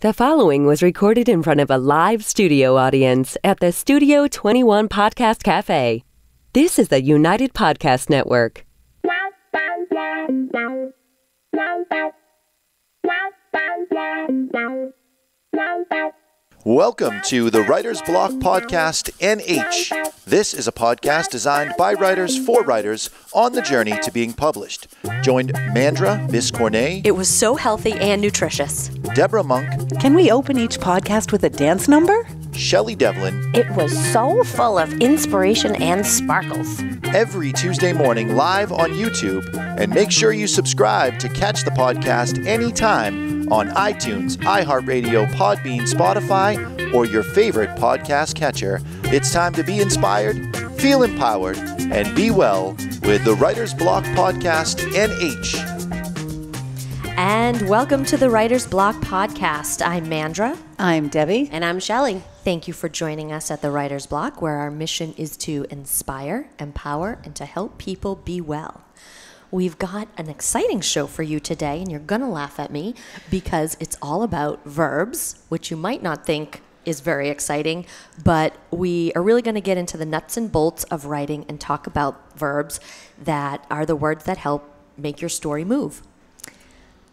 The following was recorded in front of a live studio audience at the Studio 21 Podcast Café. This is the United Podcast Network. Welcome to the Writer's Block Podcast NH. This is a podcast designed by writers for writers on the journey to being published. Joined Mandra Biscornet. It was so healthy and nutritious. Deborah Monk. Can we open each podcast with a dance number? Shelly Devlin. It was so full of inspiration and sparkles. Every Tuesday morning live on YouTube. And make sure you subscribe to catch the podcast anytime on iTunes, iHeartRadio, Podbean, Spotify, or your favorite podcast catcher. It's time to be inspired, feel empowered, and be well with the Writer's Block Podcast NH. And welcome to the Writer's Block Podcast. I'm Mandra. I'm Debbie. And I'm Shelly. Thank you for joining us at the Writer's Block, where our mission is to inspire, empower, and to help people be well. We've got an exciting show for you today, and you're going to laugh at me because it's all about verbs, which you might not think is very exciting, but we are really going to get into the nuts and bolts of writing and talk about verbs that are the words that help make your story move.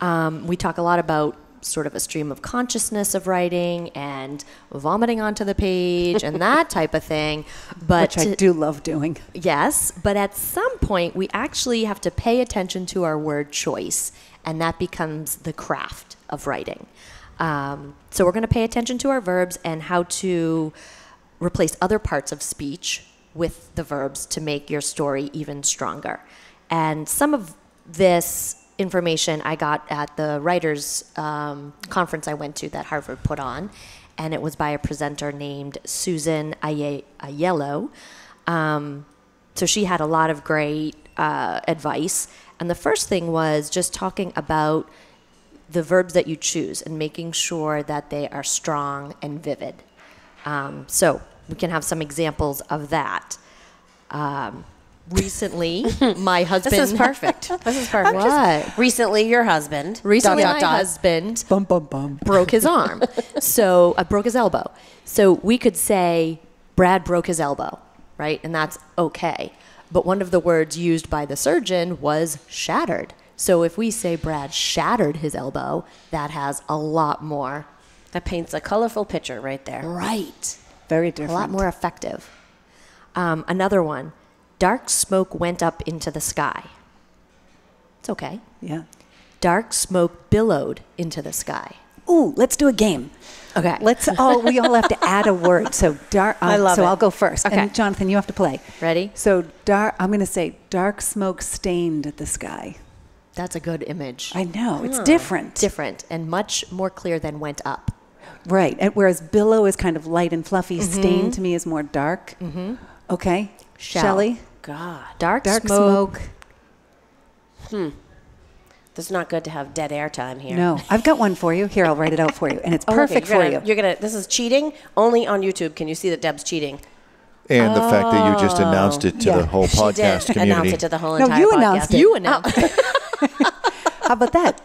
We talk a lot about sort of a stream of consciousness of writing and vomiting onto the page and that type of thing. But Which I do love doing. Yes, but at some point we actually have to pay attention to our word choice, and that becomes the craft of writing. So we're going to pay attention to our verbs and how to replace other parts of speech with the verbs to make your story even stronger. And some of this information I got at the writers' conference I went to that Harvard put on, and it was by a presenter named Susan Aiello. So she had a lot of great advice, and the first thing was just talking about the verbs that you choose and making sure that they are strong and vivid. So we can have some examples of that. Recently, my husband... This is perfect. What? Recently, your husband... Recently, my husband bum, bum, bum. broke his arm. So, broke his elbow. So we could say, Brad broke his elbow, right? And that's okay. But one of the words used by the surgeon was shattered. So if we say Brad shattered his elbow, that has a lot more... That paints a colorful picture right there. Right. Very different. A lot more effective. Another one. Dark smoke went up into the sky. It's okay. Yeah. Dark smoke billowed into the sky. Ooh, let's do a game. Okay. We all have to add a word. So I love it. I'll go first. Okay. And Jonathan, you have to play. Ready? So I'm going to say dark smoke stained the sky. That's a good image. I know. It's different. Different and much more clear than went up. Right. And whereas billow is kind of light and fluffy, stain to me is more dark. Mm-hmm. Okay. Shelly? God. Dark smoke. That's not good to have dead air time here. No. I've got one for you. Here, I'll write it out for you. And it's perfect for you. This is cheating. Only on YouTube can you see that Deb's cheating. And the fact that you just announced it to the whole podcast She did community. announce it to the whole entire you podcast. announced it. You announced it. How about that?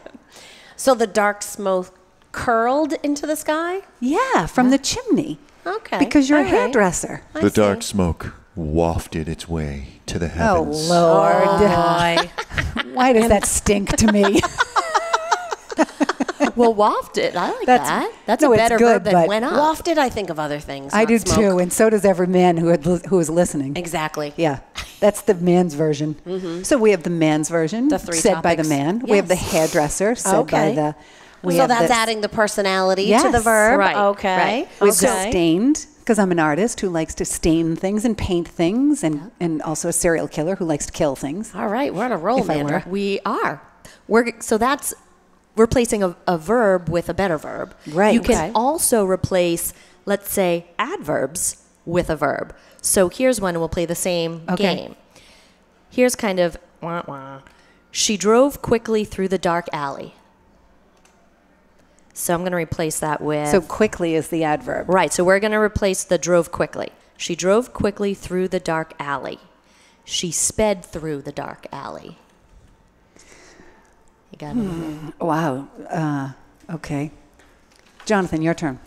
So the dark smoke curled into the sky? Yeah, from the chimney. Okay. Because you're All a right. hairdresser. The dark smoke wafted its way to the Oh, heavens. Lord. Boy. Why does that stink to me? Well, wafted. I like that. That's a it's better good, verb than but went up. Wafted, I think of other things. I not do smoke. too, and so does every man who is listening. Exactly. Yeah, that's the man's version. Mm-hmm. So we have the man's version, The three said by the topics. man. We have the Yes. hairdresser, said by Okay. the... So that's adding the personality to the Yes. verb. Right. Okay. Right. We have Okay. the stained, because I'm an artist who likes to stain things and paint things, and also a serial killer who likes to kill things. All right, we're on a roll, If I Mandra. We are. So that's replacing a verb with a better verb. Right. You can Okay. also replace, let's say, adverbs with a verb. So here's one, and we'll play the same game. Here's kind of, wah, wah. She drove quickly through the dark alley. So I'm going to replace that with... So quickly is the adverb. Right, so we're going to replace the drove quickly. She drove quickly through the dark alley. She sped through the dark alley. You got it? Wow. Okay. Jonathan, your turn.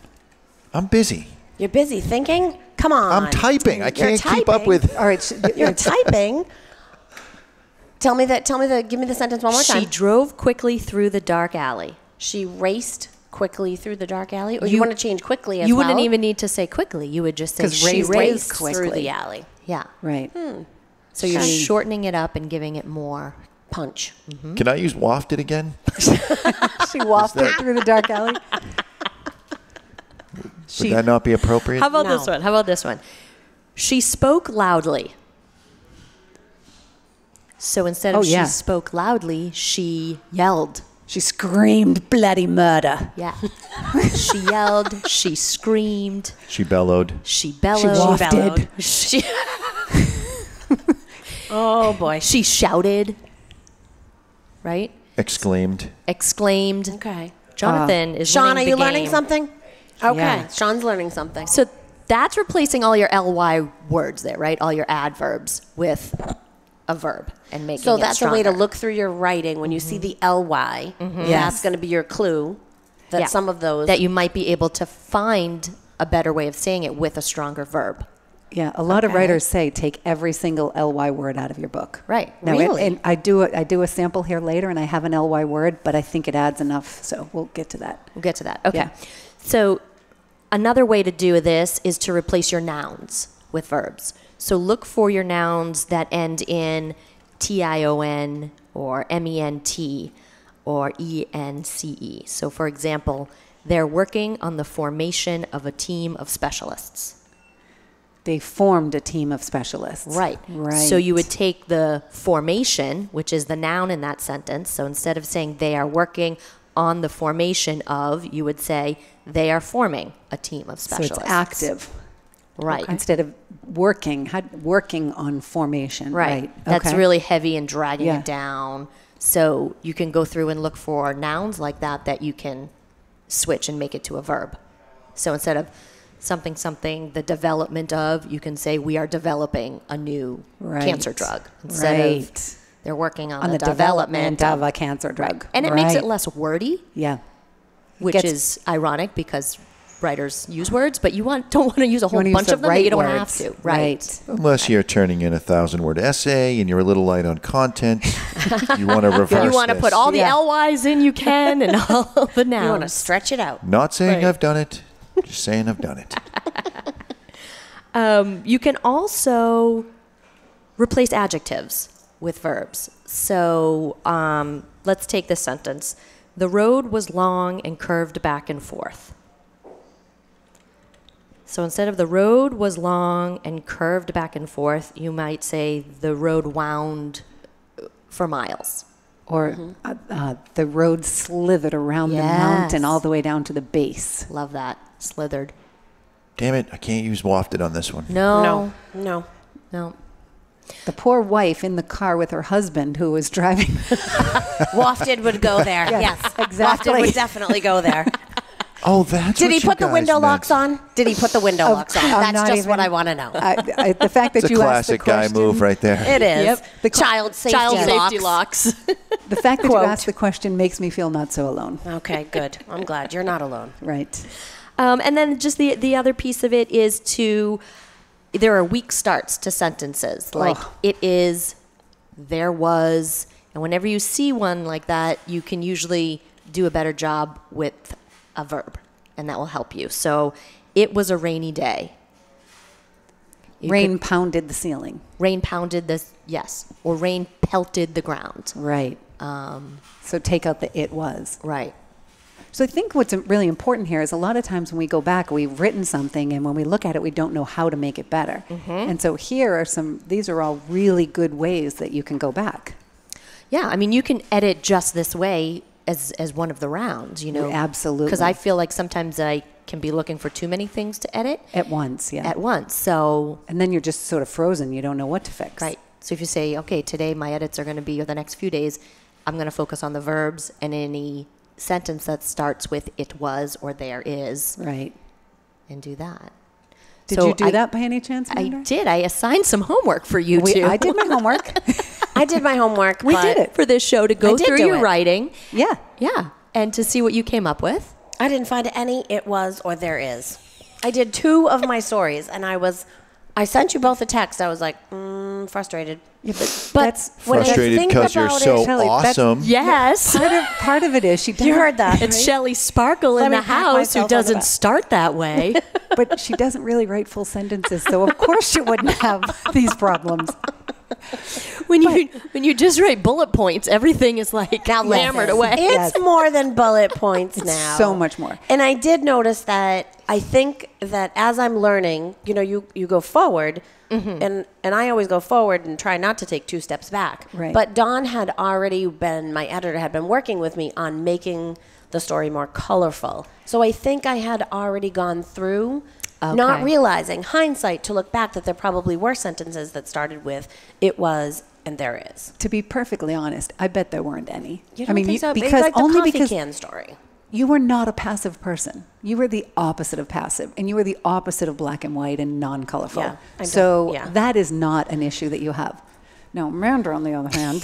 I'm busy. You're busy thinking? Come on. I'm typing. I can't keep up with. All right. You're typing. Give me the sentence one more time. She drove quickly through the dark alley. She raced quickly through the dark alley? Or you want to change quickly as You well? wouldn't even need to say quickly. You would just say 'Cause she raced quickly. through the alley. Yeah. Right. So you're shortening it up and giving it more Punch. Can I use wafted again? She wafted through the dark alley. Would that not be appropriate? How about No. this one? How about this one? She spoke loudly. So instead of yeah. she spoke loudly, she yelled. She screamed bloody murder. Yeah. She yelled, she screamed, She bellowed. she bellowed. wafted. She, Oh, boy. she shouted. Right? Exclaimed. Exclaimed. Okay. Jonathan is Sean, are winning you the learning game. something? Okay. Yeah. Sean's learning something. So that's replacing all your ly words there, right? All your adverbs with a verb and making So it that's a way to stronger. look through your writing when you see the ly. That's Yes. going to be your clue that Yeah. some of those. that you might be able to find a better way of saying it with a stronger verb. Yeah, a lot of writers say take every single ly word out of your book. Right. Now, Really? And I do a sample here later, and I have an ly word, but I think it adds enough, so we'll get to that. We'll get to that. Okay. Yeah. So another way to do this is to replace your nouns with verbs. So look for your nouns that end in tion or ment or ence. So for example, they're working on the formation of a team of specialists. They formed a team of specialists. Right. Right. So you would take the formation, which is the noun in that sentence. So instead of saying they are working on the formation of, you would say they are forming a team of So specialists. it's active. Right. Instead of working on formation. Right. Right. That's Okay. really heavy and dragging Yeah. it down. So you can go through and look for nouns like that you can switch and make it to a verb. So instead of something, the development of, you can say we are developing a new Right. cancer drug. Instead of Right. they're working on, On the development of a cancer drug. And it makes it Right. less wordy, Yeah. which Gets- is ironic because writers use words, but you don't want to use a whole wanna use bunch the of them that right you don't words. have to. Right. Unless you're turning in a 1,000-word essay and you're a little light on content, you want to reverse You want to this. put all the Yeah. LYs in you can and all the nouns. You want to stretch it out. Not saying Right. I've done it, just saying I've done it. You can also replace adjectives with verbs. So let's take this sentence. The road was long and curved back and forth. So instead of the road was long and curved back and forth, you might say the road wound for miles. Or the road slithered around the mountain Yes. all the way down to the base. Love that. Slithered. Damn it, I can't use wafted on this one. No. No. No. The poor wife in the car with her husband who was driving. Wafted would go there. Yes. exactly. Wafted would definitely go there. Oh, that's Did what he you put the guys window meant. locks on? Did he put the window locks on? I'm That's not just what even- I want to know. The fact that It's a you asked the classic guy question, move right there. It is. Yep. The Child safety Child locks. safety locks. The fact that Quote. you asked the question makes me feel not so alone. Okay, good. I'm glad you're not alone. Right. And then just the other piece of it is there are weak starts to sentences. Like it is, there was, and whenever you see one like that, you can usually do a better job with a verb, and that will help you. So it was a rainy day. You Rain pounded the ceiling. rain pounded the, yes, or rain pelted the ground. Right. So take out the it was. Right. So I think what's really important here is a lot of times when we go back, we've written something, and when we look at it, we don't know how to make it better. And so here are these are all really good ways that you can go back. Yeah, I mean, you can edit just this way as one of the rounds, you know. Absolutely. Because I feel like sometimes I can be looking for too many things to edit At once, yeah. at once. So, And then you're just sort of frozen. You don't know what to fix. right. So if you say, okay, today my edits are going to be, or the next few days, I'm going to focus on the verbs and any sentence that starts with it was or there is, Right. and do that. Did So you do I- that by any chance, I Mandra? did. I assigned some homework for you two. I did my homework. I did my homework. We but did it. for this show to go I did through do your it. writing. Yeah. Yeah. And to see what you came up with. I didn't find any, it was, or there is. I did 2 of my stories, and I sent you both a text. I was like, frustrated. Yeah, but that's when I frustrated think because you're about so Shelly, awesome. Yes. part of it is she doesn't, You heard that. It's right? Shelley Sparkle in me the pat house myself who on the doesn't back. start that way. but she doesn't really write full sentences, so of course she wouldn't have these problems. When you just write bullet points, everything is like Now hammered listen, away. It's more than bullet points now. So much more. And I did notice that I think that as I'm learning, you go forward, and I always go forward and try not to take 2 steps back. Right. But Dawn had already been, my editor had been working with me on making the story more colorful. So I think I had already gone through, not realizing, hindsight, to look back, that there probably were sentences that started with, it was, and there is. To be perfectly honest, I bet there weren't any. You don't think so? It's because like the only coffee because can story. you were not a passive person. You were the opposite of passive, and you were the opposite of black and white and non-colorful. Yeah, I know. So Yeah. that is not an issue that you have. Now, Mandra, on the other hand,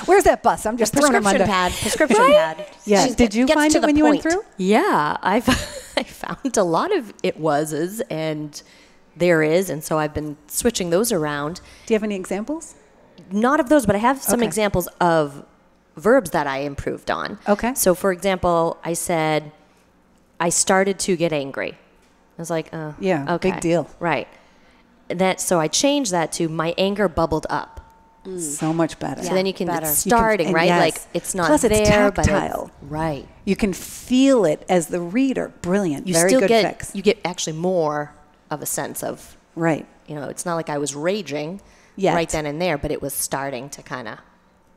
where's that bus? I'm just throwing him under. Prescription pad. Yeah. She Did you gets find to it the when you went point. through? Yeah, I found a lot of it wases and there is, and so I've been switching those around. Do you have any examples? Not of those, but I have some Okay. examples of verbs that I improved on. Okay. So, for example, I said, I started to get angry. I was like, oh, Yeah, okay. big deal. Right. So I changed that to my anger bubbled up. So much better. So then you can, better. it's starting, and right? yes. Like it's not Plus there, it's but tactile. right. You can feel it as the reader. Brilliant. You Very still good get, fix. you get actually more of a sense of, Right. it's not like I was raging Yet. right then and there, but it was starting to kind of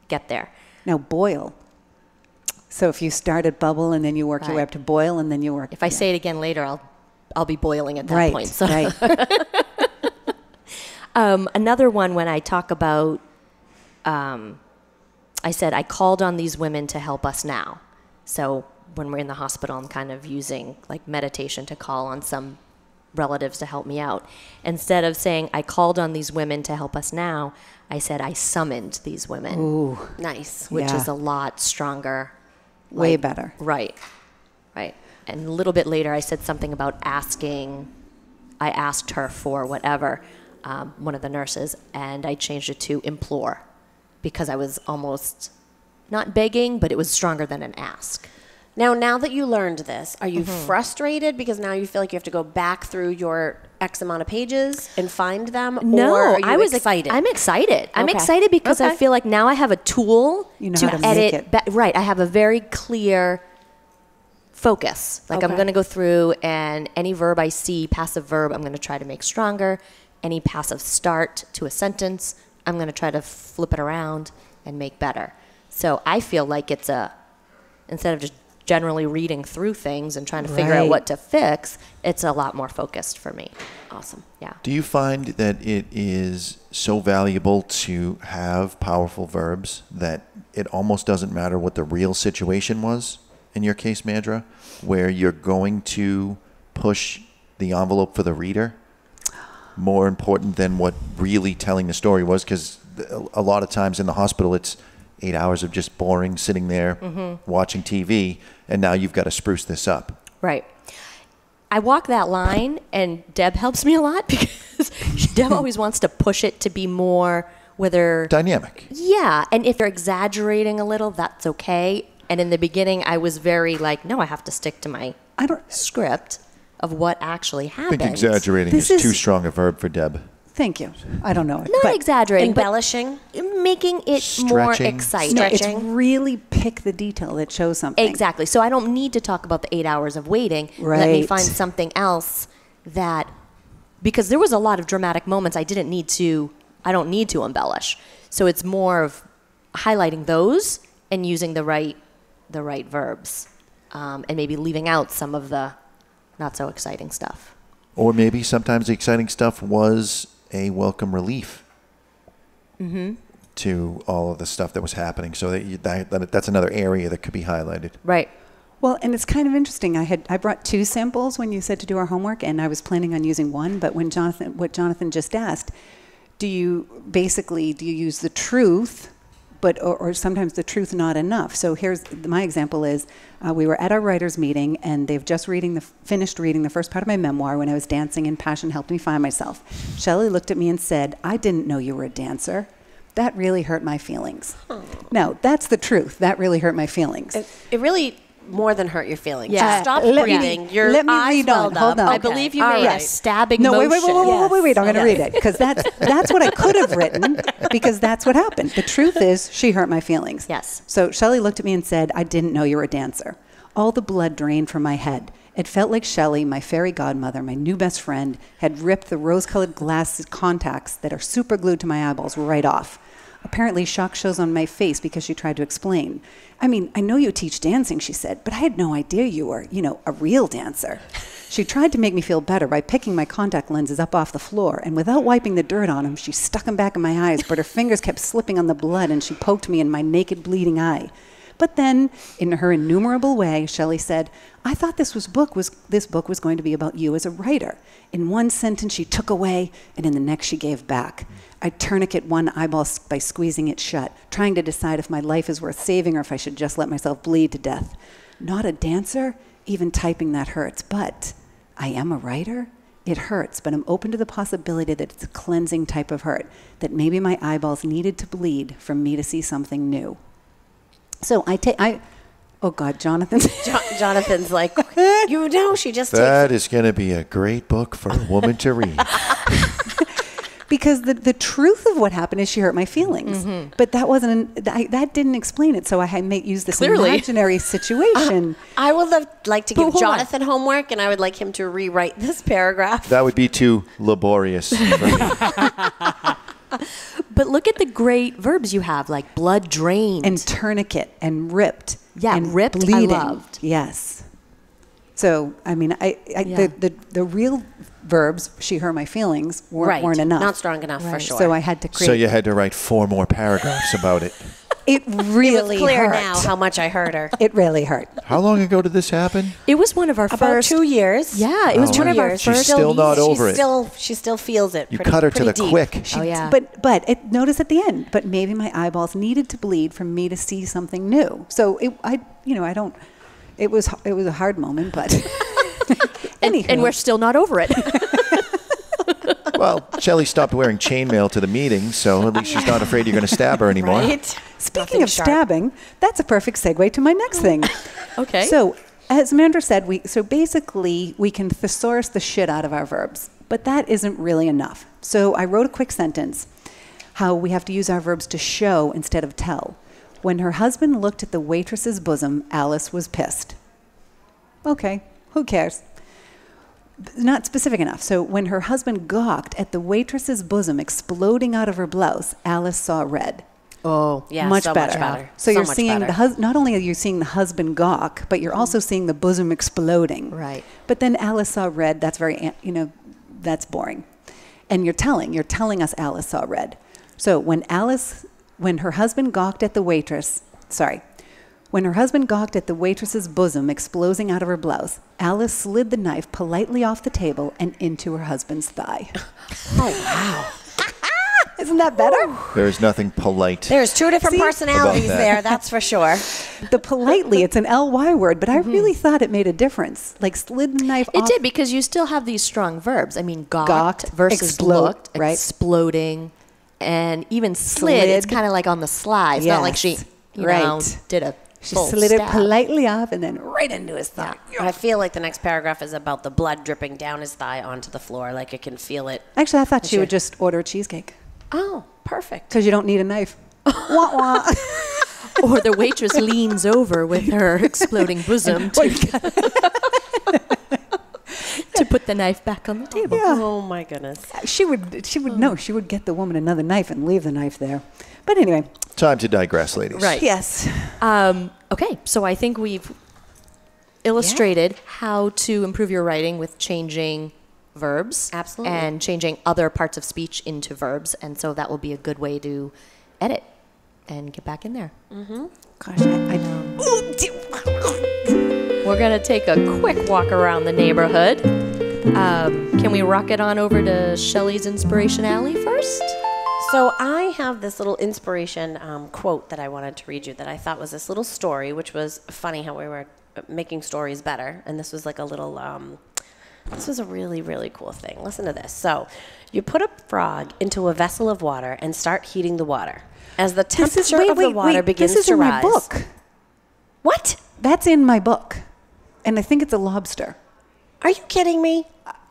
get there. Now boil. So if you start at bubble and then you work your way Right. up to boil and then you work. If I say it again later, I'll be boiling at that right, point. So. right. Another one when I talk about, I said, I called on these women to help us now. So when we're in the hospital, I'm kind of using like meditation to call on some relatives to help me out. Instead of saying, I called on these women to help us now, I said, I summoned these women. Ooh, Nice. Which Yeah. is a lot stronger. way Like, better. Right. And a little bit later, I said something about asking. I asked her for whatever, one of the nurses, and I changed it to implore because I was almost not begging, but it was stronger than an ask. Now that you learned this, are you frustrated because now you feel like you have to go back through your X amount of pages and find them? No, or are you I was excited. I'm excited. I'm Okay. excited because I Okay. feel like now I have a tool You know to how to make edit. it. Right, I have a very clear focus. Like I'm Okay. going to go through and any verb I see, passive verb, I'm going to try to make stronger. Any passive start to a sentence, I'm going to try to flip it around and make better. So I feel like it's instead of just generally reading through things and trying to figure out Right. what to fix, it's a lot more focused for me. Awesome. Yeah. Do you find that it is so valuable to have powerful verbs that it almost doesn't matter what the real situation was, in your case, Mandra, where you're going to push the envelope for the reader more important than what really telling the story was? Because a lot of times in the hospital, it's 8 hours of just boring sitting there watching TV, and now you've got to spruce this up. Right. I walk that line, and Deb helps me a lot because Deb always wants to push it to be more, whether... Dynamic. Yeah, and if you're exaggerating a little, that's okay. And in the beginning, I was very like, no, I have to stick to my script of what actually I happened. think exaggerating This is is- too strong a verb for Deb. Thank you. I don't know it. Not but exaggerating, Embellishing. but making it more Stretching. exciting. No, it's Stretching. really pick the detail that shows something. Exactly. So I don't need to talk about the 8 hours of waiting. Let me Right. find something else that, because there was a lot of dramatic moments I don't need to embellish. So it's more of highlighting those and using the right verbs, and maybe leaving out some of the not so exciting stuff. Or maybe sometimes the exciting stuff was a welcome relief to all of the stuff that was happening. So that's another area that could be highlighted. Right. Well, and it's kind of interesting. I brought 2 samples when you said to do our homework, and I was planning on using one. But when Jonathan just asked, do you use the truth, but or sometimes the truth not enough. So here's my example is we were at our writers' meeting, and they've just finished reading the first part of my memoir, When I Was Dancing and Passion Helped Me Find Myself. Shelley looked at me and said, "I didn't know you were a dancer." That really hurt my feelings. Oh. Now, that's the truth. That really hurt my feelings. It really more than hurt your feelings. Yeah. Stop breathing. Your eyes welled up. Hold on. I believe you made a stabbing motion. Wait. I'm going to read it, because that's what I could have written, because that's what happened. The truth is, she hurt my feelings. Yes. So Shelley looked at me and said, "I didn't know you were a dancer." All the blood drained from my head. It felt like Shelley, my fairy godmother, my new best friend, had ripped the rose-colored glass contacts that are super glued to my eyeballs right off. Apparently, shock shows on my face because she tried to explain. "I mean, I know you teach dancing," she said, "but I had no idea you were, a real dancer." She tried to make me feel better by picking my contact lenses up off the floor, and without wiping the dirt on them, she stuck them back in my eyes, but her fingers kept slipping on the blood, and she poked me in my naked, bleeding eye. But then, in her innumerable way, Shelley said, "I thought this book was going to be about you as a writer." In one sentence, she took away, and in the next, she gave back. I tourniquet one eyeball by squeezing it shut, trying to decide if my life is worth saving or if I should just let myself bleed to death. Not a dancer? Even typing that hurts. But I am a writer? It hurts, but I'm open to the possibility that it's a cleansing type of hurt, that maybe my eyeballs needed to bleed for me to see something new. So oh God, Jonathan. Jonathan's like, she just That is going to be a great book for a woman to read. Because the truth of what happened is she hurt my feelings. Mm-hmm. But that that didn't explain it. So I may use this imaginary situation. I would like to give Jonathan homework, and I would like him to rewrite this paragraph. That would be too laborious for me. But look at the great verbs you have, like blood drained. And tourniquet and ripped. Yeah, and ripped, bleeding. I loved. Yes. So, I mean, the real verbs, she, her, my feelings, weren't enough. Not strong enough, for sure. So I had to create. So you had to write 4 more paragraphs about it. It really It was clear hurt. now how much I hurt her. It really hurt. How long ago did this happen? It was one of our About first 2 years. Yeah, it was one of our first. She's still not over it. She still feels it. You cut her to the deep. quick. But notice at the end. But maybe my eyeballs needed to bleed for me to see something new. So It was a hard moment, but and we're still not over it. Well, Shelley stopped wearing chainmail to the meeting, so at least she's not afraid you're going to stab her anymore. Right? Speaking of stabbing, that's a perfect segue to my next thing. Okay. So, as Mandra said, basically we can thesaurus the shit out of our verbs, but that isn't really enough. So I wrote a quick sentence, how we have to use our verbs to show instead of tell. When her husband looked at the waitress's bosom, Alice was pissed. Okay, who cares? Not specific enough. So when her husband gawked at the waitress's bosom exploding out of her blouse, Alice saw red. Oh, yeah, much better. So you're seeing not only are you seeing the husband gawk, but you're also seeing the bosom exploding. Right. But then Alice saw red. That's very, that's boring. And you're telling us Alice saw red. So when her husband gawked at the waitress's bosom exploding out of her blouse, Alice slid the knife politely off the table and into her husband's thigh. Oh, wow. Isn't that better? There is nothing polite. There's 2 different personalities there, that's for sure. The politely, it's an LY word, but I really thought it made a difference. Like slid the knife off. It did, because you still have these strong verbs. I mean, gawked versus looked, right? Exploding, and even slid. It's kind of like on the sly. It's not like she did a She slid it politely off and then right into his thigh. I feel like the next paragraph is about the blood dripping down his thigh onto the floor. Like I can feel it. Actually, I thought she would just order a cheesecake. Oh, perfect. Because you don't need a knife. Wah, wah. Or the waitress leans over with her exploding bosom to put the knife back on the table. Yeah. Oh my goodness. She would know. She would get the woman another knife and leave the knife there. But anyway. Time to digress, ladies. Right. Yes. Okay, so I think we've illustrated how to improve your writing with changing verbs. Absolutely. And changing other parts of speech into verbs. And so that will be a good way to edit and get back in there. Mm-hmm. Gosh, I know. We're going to take a quick walk around the neighborhood. Can we rock it on over to Shelly's Inspiration Alley first? So I have this little inspiration quote that I wanted to read you that I thought was this little story, which was funny how we were making stories better. And this was like a little, this was a really, really cool thing. Listen to this. So you put a frog into a vessel of water and start heating the water. As the temperature of the water begins to rise. This is in my book. What? That's in my book. And I think it's a lobster. Are you kidding me?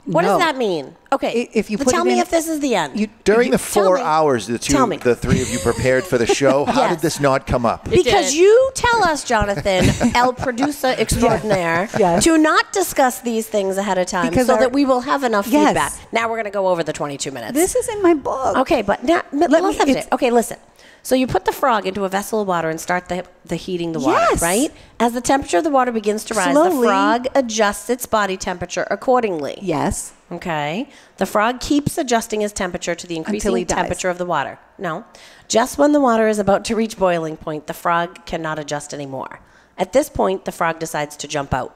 What No. does that mean? Okay, If you put tell it me in- if this is the end. During the Tell 4 me. hours the three of you prepared for the show, how Yes. did this not come up? Because didn't. you tell us, Jonathan, El Producer Extraordinaire, Yes. to not discuss these things ahead of time Because so our- that we will have enough Yes. feedback. Now we're going to go over the 22 minutes. This is in my book. Okay, but now, me- it's- okay, listen. So you put the frog into a vessel of water and start the heating the water, Yes. right? As the temperature of the water begins to rise, the Slowly. frog adjusts its body temperature accordingly. Yes. Okay. The frog keeps adjusting his temperature to the Until he increasing dies. temperature of the water. No. Just when the water is about to reach boiling point, the frog cannot adjust anymore. At this point, the frog decides to jump out.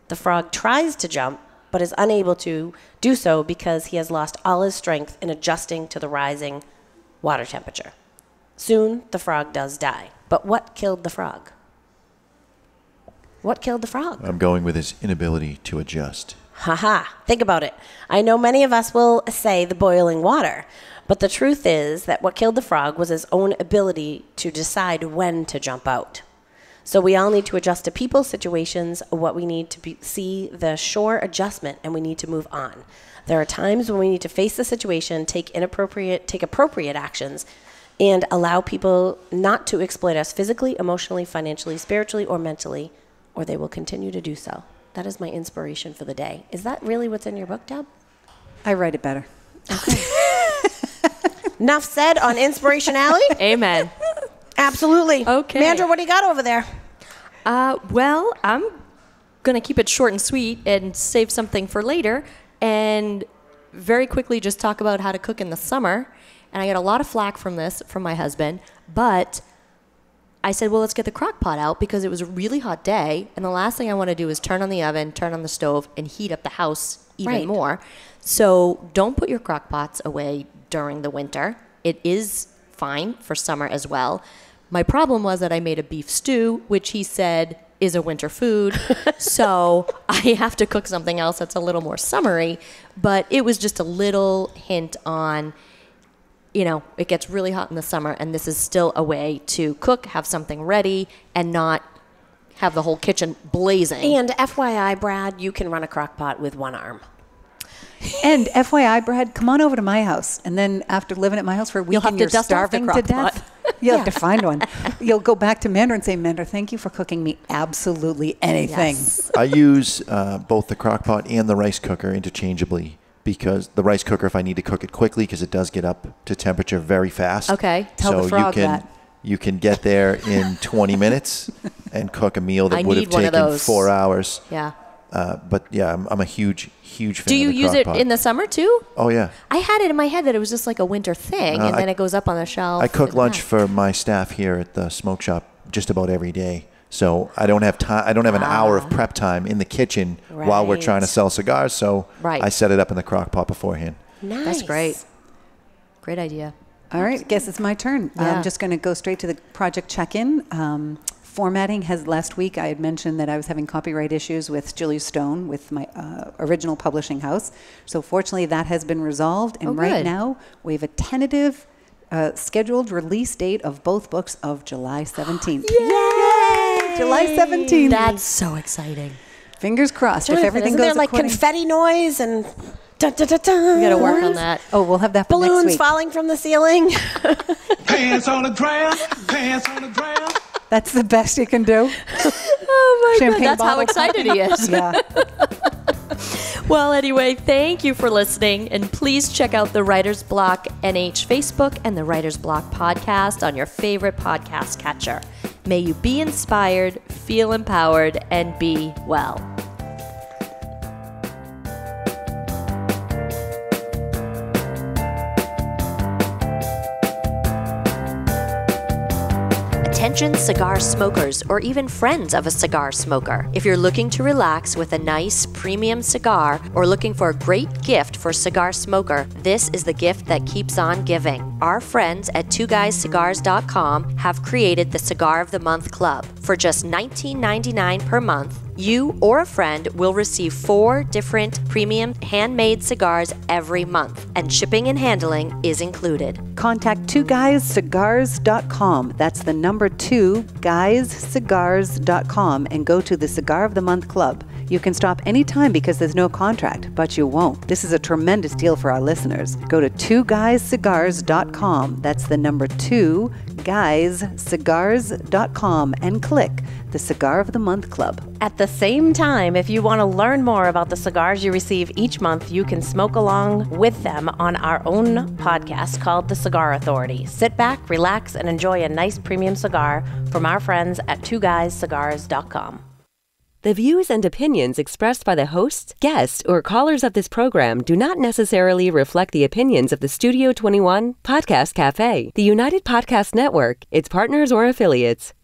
The frog tries to jump, but is unable to do so because he has lost all his strength in adjusting to the rising water temperature. Soon, the frog does die. But what killed the frog? What killed the frog? I'm going with his inability to adjust. Haha, think about it. I know many of us will say the boiling water, but the truth is that what killed the frog was his own ability to decide when to jump out. So we all need to adjust to people's situations, what we need to see the shore adjustment, and we need to move on. There are times when we need to face the situation, take appropriate actions, and allow people not to exploit us physically, emotionally, financially, spiritually, or mentally, or they will continue to do so. That is my inspiration for the day. Is that really what's in your book, Deb? I write it better. Enough said on Inspiration Alley? Amen. Absolutely. Okay. Mandra, what do you got over there? Well, I'm going to keep it short and sweet and save something for later and very quickly just talk about how to cook in the summer. And I get a lot of flack from this from my husband, but I said, well, let's get the crock pot out because it was a really hot day. And the last thing I want to do is turn on the oven, turn on the stove, and heat up the house even Right. more. So don't put your crock pots away during the winter. It is fine for summer as well. My problem was that I made a beef stew, which he said is a winter food. So I have to cook something else that's a little more summery. But it was just a little hint on, you know, it gets really hot in the summer, and this is still a way to cook, have something ready, and not have the whole kitchen blazing. And FYI, Brad, you can run a crock pot with one arm. And FYI, Brad, come on over to my house. And then after living at my house for a week You'll have and to you're dust off the starving to crock death, you'll have to find one. You'll go back to Mandra and say, Mandra, thank you for cooking me absolutely anything. Yes. I use both the crock pot and the rice cooker interchangeably because the rice cooker, if I need to cook it quickly, because it does get up to temperature very fast. Okay. Tell so the frog you can, that. You can get there in 20 minutes and cook a meal that I would have need one of taken those. 4 hours. Yeah. But yeah, I'm a huge fan Do you of the use crock it pot. in the summer too? Oh, yeah. I had it in my head that it was just like a winter thing, and then it goes up on the shelf. I cook and lunch that. for my staff here at the smoke shop just about every day. So I don't have time. I don't have an hour of prep time in the kitchen while we're trying to Right. sell cigars. So Right. I set it up in the crock pot beforehand. Nice. That's great. Great idea. All right, guess it's my turn. Yeah. I'm just going to go straight to the project check-in. Formatting has last week I had mentioned that I was having copyright issues with Julia Stone with my original publishing house. So fortunately that has been resolved, and Oh, right good. now we have a tentative scheduled release date of both books of July 17th. Yay! July 17th. That's so exciting. Fingers crossed. Jonathan, if everything isn't goes there like according. confetti noise and dun, dun, dun, dun, We got to work on that. Oh, we'll have that for next balloons week. falling from the ceiling? Pants on the ground, pants on the ground. That's the best you can do. Oh my Champagne God, that's how bottle. excited he is. Yeah. Well, anyway, thank you for listening, and please check out the Writer's Block NH Facebook and the Writer's Block podcast on your favorite podcast catcher. May you be inspired, feel empowered, and be well. Imagine cigar smokers or even friends of a cigar smoker. If you're looking to relax with a nice premium cigar or looking for a great gift for a cigar smoker, this is the gift that keeps on giving. Our friends at twoguyscigars.com have created the Cigar of the Month Club. For just $19.99 per month, you or a friend will receive 4 different premium handmade cigars every month, and shipping and handling is included. Contact twoguyscigars.com. That's the number 2, guyscigars.com, and go to the Cigar of the Month Club. You can stop anytime because there's no contract, but you won't. This is a tremendous deal for our listeners. Go to twoguyscigars.com. That's the number 2, guyscigars.com, and click the Cigar of the Month Club. At the same time, if you want to learn more about the cigars you receive each month, you can smoke along with them on our own podcast called The Cigar Authority. Sit back, relax, and enjoy a nice premium cigar from our friends at twoguyscigars.com. The views and opinions expressed by the hosts, guests, or callers of this program do not necessarily reflect the opinions of the Studio 21 Podcast Café, the United Podcast Network, its partners, or affiliates.